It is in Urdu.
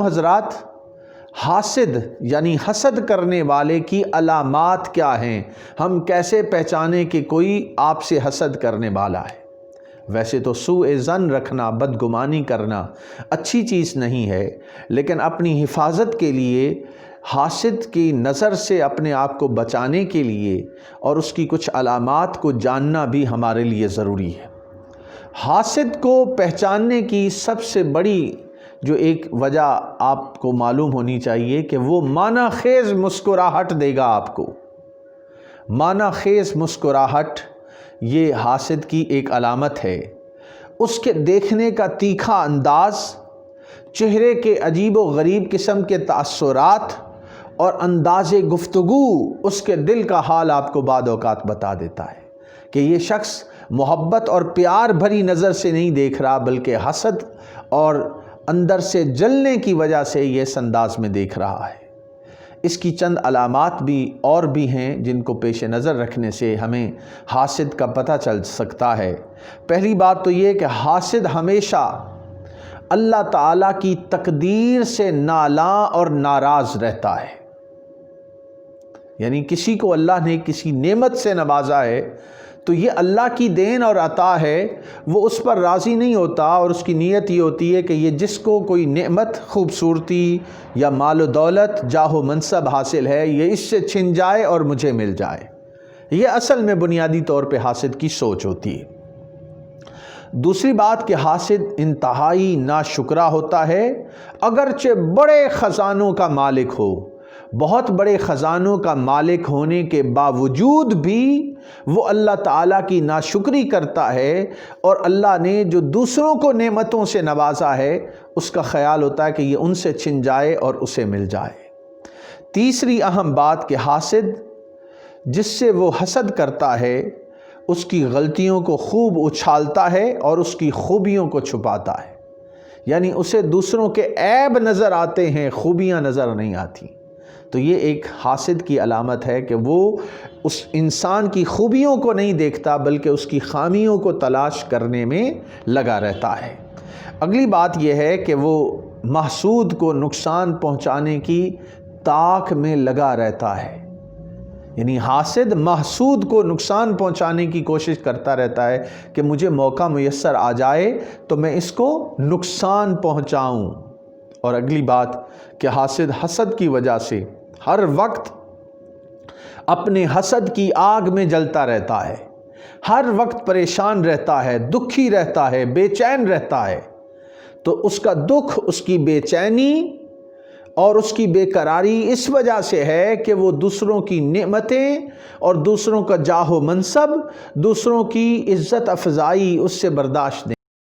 حضرات، حاسد یعنی حسد کرنے والے کی علامات کیا ہیں؟ ہم کیسے پہچانیں کہ کوئی آپ سے حسد کرنے والا ہے؟ ویسے تو سوء ظن رکھنا، بدگمانی کرنا اچھی چیز نہیں ہے، لیکن اپنی حفاظت کے لیے، حاسد کی نظر سے اپنے آپ کو بچانے کے لیے اور اس کی کچھ علامات کو جاننا بھی ہمارے لیے ضروری ہے۔ حاسد کو پہچاننے کی سب سے بڑی جو ایک وجہ آپ کو معلوم ہونی چاہیے کہ وہ معنی خیز مسکراہٹ دے گا آپ کو۔ معنی خیز مسکراہٹ یہ حاسد کی ایک علامت ہے۔ اس کے دیکھنے کا تیکھا انداز، چہرے کے عجیب و غریب قسم کے تاثرات اور انداز گفتگو اس کے دل کا حال آپ کو بعض اوقات بتا دیتا ہے کہ یہ شخص محبت اور پیار بھری نظر سے نہیں دیکھ رہا، بلکہ حسد اور اندر سے جلنے کی وجہ سے یہ اس انداز میں دیکھ رہا ہے۔ اس کی چند علامات بھی اور بھی ہیں جن کو پیش نظر رکھنے سے ہمیں حاسد کا پتہ چل سکتا ہے۔ پہلی بات تو یہ کہ حاسد ہمیشہ اللہ تعالیٰ کی تقدیر سے نالاں اور ناراض رہتا ہے۔ یعنی کسی کو اللہ نے کسی نعمت سے نوازا ہے تو یہ اللہ کی دین اور عطا ہے، وہ اس پر راضی نہیں ہوتا اور اس کی نیت یہ ہوتی ہے کہ یہ جس کو کوئی نعمت، خوبصورتی یا مال و دولت، جاہ و منصب حاصل ہے، یہ اس سے چھن جائے اور مجھے مل جائے۔ یہ اصل میں بنیادی طور پہ حاسد کی سوچ ہوتی ہے۔ دوسری بات کہ حاسد انتہائی ناشکرا ہوتا ہے، اگرچہ بڑے خزانوں کا مالک ہو، بہت بڑے خزانوں کا مالک ہونے کے باوجود بھی وہ اللہ تعالیٰ کی ناشکری کرتا ہے، اور اللہ نے جو دوسروں کو نعمتوں سے نوازا ہے اس کا خیال ہوتا ہے کہ یہ ان سے چھن جائے اور اسے مل جائے۔ تیسری اہم بات کہ حاسد جس سے وہ حسد کرتا ہے اس کی غلطیوں کو خوب اچھالتا ہے اور اس کی خوبیوں کو چھپاتا ہے۔ یعنی اسے دوسروں کے عیب نظر آتے ہیں، خوبیاں نظر نہیں آتی۔ تو یہ ایک حاسد کی علامت ہے کہ وہ اس انسان کی خوبیوں کو نہیں دیکھتا بلکہ اس کی خامیوں کو تلاش کرنے میں لگا رہتا ہے۔ اگلی بات یہ ہے کہ وہ محسود کو نقصان پہنچانے کی تاک میں لگا رہتا ہے۔ یعنی حاسد محسود کو نقصان پہنچانے کی کوشش کرتا رہتا ہے کہ مجھے موقع میسر آ جائے تو میں اس کو نقصان پہنچاؤں۔ اور اگلی بات کہ حاسد حسد کی وجہ سے ہر وقت اپنے حسد کی آگ میں جلتا رہتا ہے، ہر وقت پریشان رہتا ہے، دکھی رہتا ہے، بے چین رہتا ہے۔ تو اس کا دکھ، اس کی بے چینی اور اس کی بے قراری اس وجہ سے ہے کہ وہ دوسروں کی نعمتیں اور دوسروں کا جاہ و منصب، دوسروں کی عزت افزائی اس سے برداشت نہیں